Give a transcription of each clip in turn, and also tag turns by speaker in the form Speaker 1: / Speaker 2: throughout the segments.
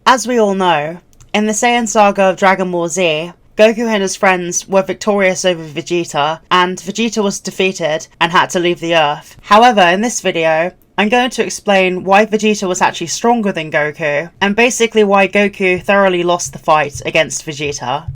Speaker 1: As we all know, in the Saiyan Saga of Dragon Ball Z, Goku and his friends were victorious over Vegeta, and Vegeta was defeated and had to leave the Earth. However, in this video, I'm going to explain why Vegeta was actually stronger than Goku, and basically why Goku thoroughly lost the fight against Vegeta.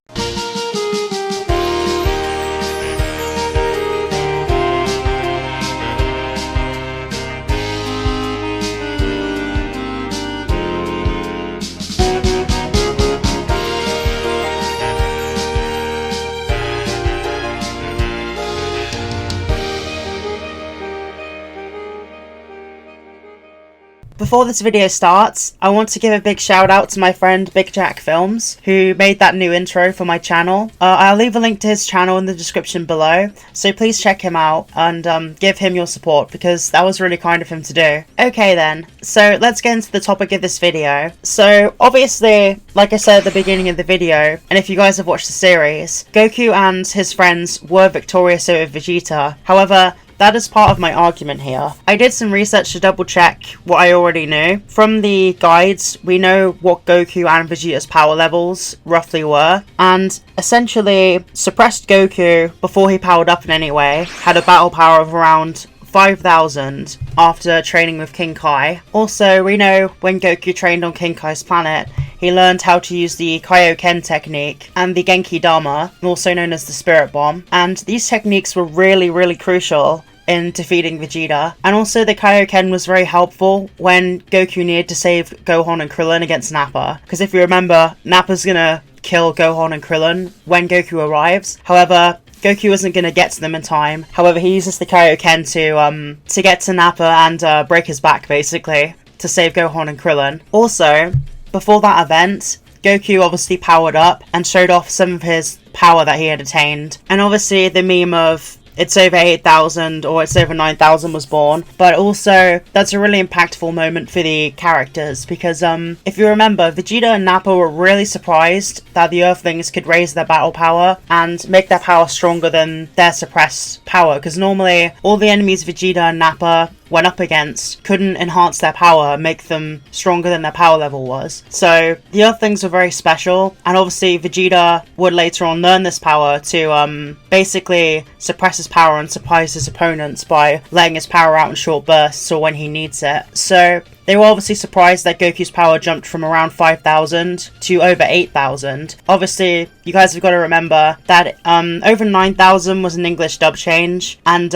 Speaker 1: Before this video starts, I want to give a big shout out to my friend Big Jack Films, who made that new intro for my channel. I'll leave a link to his channel in the description below, so please check him out and give him your support because that was really kind of him to do. Okay then, so let's get into the topic of this video. So obviously, like I said at the beginning of the video, and if you guys have watched the series, Goku and his friends were victorious over Vegeta. However, that is part of my argument here. I did some research to double check what I already knew. From the guides, we know what Goku and Vegeta's power levels roughly were, and essentially, suppressed Goku, before he powered up in any way, had a battle power of around 5,000 after training with King Kai. Also, we know when Goku trained on King Kai's planet, he learned how to use the Kaioken technique and the Genki Dama, also known as the Spirit Bomb, and these techniques were really crucial in defeating Vegeta. And also the Kaioken was very helpful when Goku needed to save Gohan and Krillin against Nappa, because if you remember, Nappa's gonna kill Gohan and Krillin when Goku arrives. However, Goku isn't going to get to them in time. However, he uses the Kaioken to get to Nappa and break his back, basically, to save Gohan and Krillin. Also, before that event, Goku obviously powered up and showed off some of his power that he had attained. And obviously the meme of it's over 8,000 or it's over 9,000 was born. But also, that's a really impactful moment for the characters because if you remember, Vegeta and Nappa were really surprised that the Earthlings could raise their battle power and make their power stronger than their suppressed power, because normally all the enemies Vegeta and Nappa went up against couldn't enhance their power, make them stronger than their power level was. So the Earthlings were very special, and obviously Vegeta would later on learn this power to basically suppress his power and surprise his opponents by letting his power out in short bursts or when he needs it. So they were obviously surprised that Goku's power jumped from around 5,000 to over 8,000. Obviously, you guys have got to remember that over 9,000 was an English dub change, and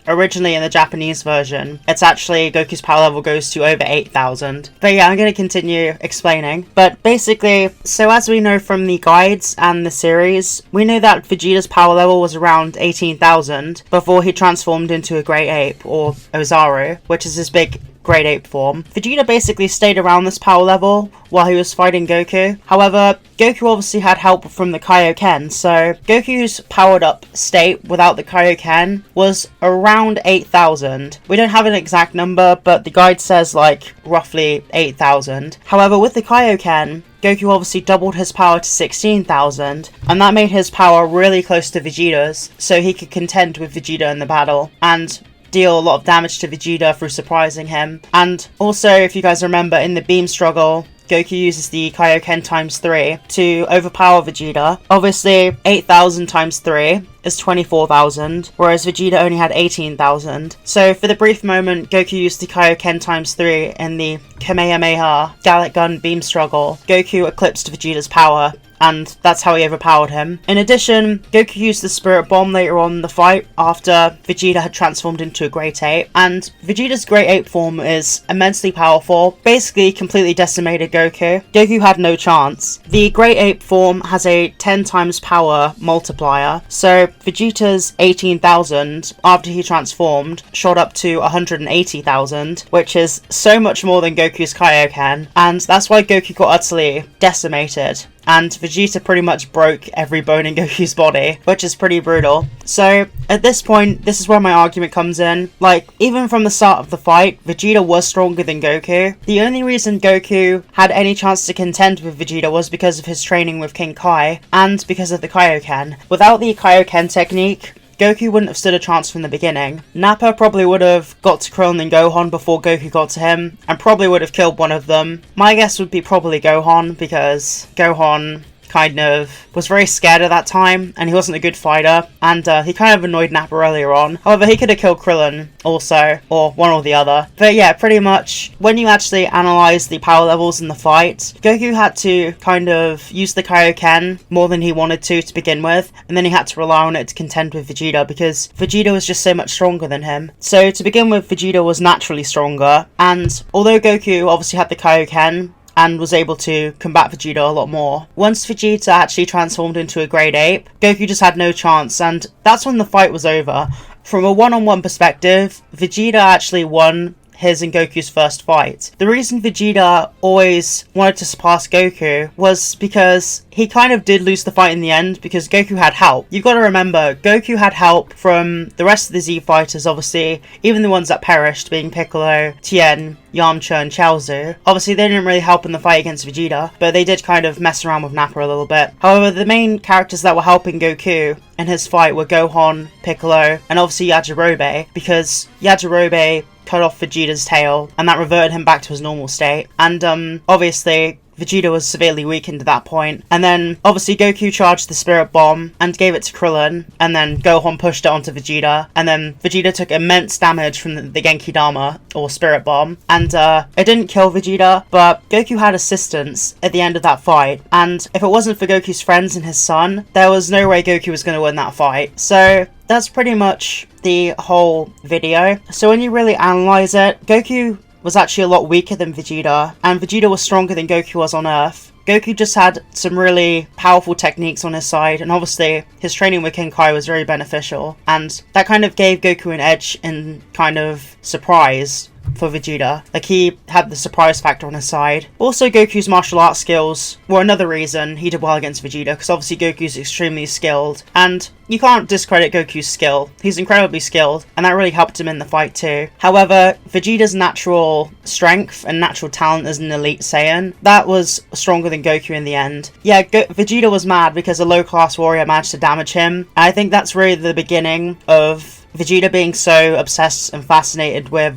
Speaker 1: originally in the Japanese version, it's actually Goku's power level goes to over 8,000. But yeah, I'm going to continue explaining. But basically, so as we know from the guides and the series, we know that Vegeta's power level was around 18,000 before he transformed into a Great Ape, or Ozaru, which is his big Great Ape form. Vegeta basically stayed around this power level while he was fighting Goku. However, Goku obviously had help from the Kaioken, so Goku's powered up state without the Kaioken was around 8,000. We don't have an exact number, but the guide says like roughly 8,000. However, with the Kaioken, Goku obviously doubled his power to 16,000, and that made his power really close to Vegeta's, so he could contend with Vegeta in the battle and deal a lot of damage to Vegeta through surprising him. And also, if you guys remember, in the beam struggle, Goku uses the Kaioken times 3 to overpower Vegeta. Obviously, 8,000 times 3 is 24,000, whereas Vegeta only had 18,000. So for the brief moment Goku used the Kaioken times 3 in the Kamehameha Gallic Gun beam struggle, Goku eclipsed Vegeta's power, and that's how he overpowered him. In addition, Goku used the Spirit Bomb later on in the fight after Vegeta had transformed into a Great Ape, and Vegeta's Great Ape form is immensely powerful, basically completely decimated Goku. Goku had no chance. The Great Ape form has a 10 times power multiplier, so Vegeta's 18,000 after he transformed shot up to 180,000, which is so much more than Goku's Kaioken, and that's why Goku got utterly decimated. And Vegeta pretty much broke every bone in Goku's body, which is pretty brutal. So, at this point, this is where my argument comes in. Like, even from the start of the fight, Vegeta was stronger than Goku. The only reason Goku had any chance to contend with Vegeta was because of his training with King Kai, and because of the Kaioken. Without the Kaioken technique, Goku wouldn't have stood a chance from the beginning. Nappa probably would have got to Krillin and Gohan before Goku got to him, and probably would have killed one of them. My guess would be probably Gohan, because Gohan kind of was very scared at that time, and he wasn't a good fighter, and he kind of annoyed Nappa earlier on. However, he could have killed Krillin also, or one or the other. But yeah, pretty much, when you actually analyze the power levels in the fight, Goku had to kind of use the Kaioken more than he wanted to begin with, and then he had to rely on it to contend with Vegeta, because Vegeta was just so much stronger than him. So to begin with, Vegeta was naturally stronger, and although Goku obviously had the Kaioken, and was able to combat Vegeta a lot more, once Vegeta actually transformed into a Great Ape, Goku just had no chance, and that's when the fight was over. From a one-on-one perspective, Vegeta actually won his and Goku's first fight. The reason Vegeta always wanted to surpass Goku was because he kind of did lose the fight in the end, because Goku had help. You've got to remember, Goku had help from the rest of the Z fighters, obviously, even the ones that perished, being Piccolo, Tien, Yamcha, and Chaozu. Obviously, they didn't really help in the fight against Vegeta, but they did kind of mess around with Nappa a little bit. However, the main characters that were helping Goku in his fight were Gohan, Piccolo, and obviously Yajirobe, because Yajirobe cut off Vegeta's tail, and that reverted him back to his normal state. And obviously Vegeta was severely weakened at that point. And then obviously Goku charged the Spirit Bomb and gave it to Krillin, and then Gohan pushed it onto Vegeta, and then Vegeta took immense damage from the Genki Dama, or Spirit Bomb, and it didn't kill Vegeta, but Goku had assistance at the end of that fight, and if it wasn't for Goku's friends and his son, there was no way Goku was going to win that fight. So that's pretty much the whole video. So when you really analyze it, Goku was actually a lot weaker than Vegeta, and Vegeta was stronger than Goku was on Earth. Goku just had some really powerful techniques on his side, and obviously his training with King Kai was very beneficial, and that kind of gave Goku an edge in kind of surprise for Vegeta. Like, he had the surprise factor on his side. Also, Goku's martial arts skills were another reason he did well against Vegeta, because obviously Goku's extremely skilled, and you can't discredit Goku's skill. He's incredibly skilled, and that really helped him in the fight too. However, Vegeta's natural strength and natural talent as an elite Saiyan, that was stronger than Goku in the end. Yeah, Vegeta was mad because a low-class warrior managed to damage him, and I think that's really the beginning of Vegeta being so obsessed and fascinated with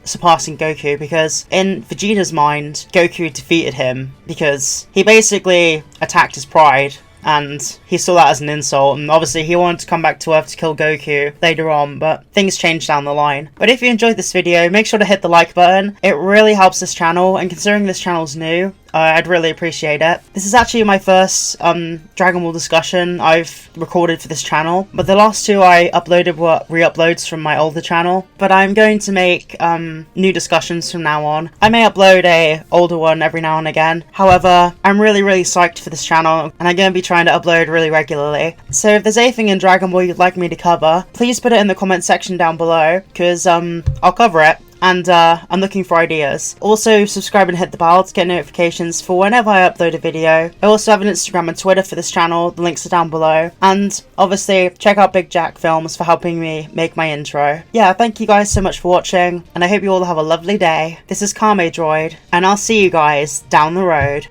Speaker 1: surpassing Goku, because in Vegeta's mind, Goku defeated him because he basically attacked his pride, and he saw that as an insult, and obviously he wanted to come back to Earth to kill Goku later on, but things changed down the line. But if you enjoyed this video, make sure to hit the like button. It really helps this channel, and considering this channel's new, I'd really appreciate it. This is actually my first Dragon Ball discussion I've recorded for this channel, but the last two I uploaded were re-uploads from my older channel. But I'm going to make new discussions from now on. I may upload a older one every now and again. However, I'm really psyched for this channel, and I'm going to be trying to upload really regularly. So if there's anything in Dragon Ball you'd like me to cover, please put it in the comment section down below, because I'll cover it. And I'm looking for ideas. Also, subscribe and hit the bell to get notifications for whenever I upload a video. I also have an Instagram and Twitter for this channel, the links are down below. And obviously, check out Big Jack Films for helping me make my intro. Yeah, thank you guys so much for watching, and I hope you all have a lovely day. This is Kame Droid, and I'll see you guys down the road.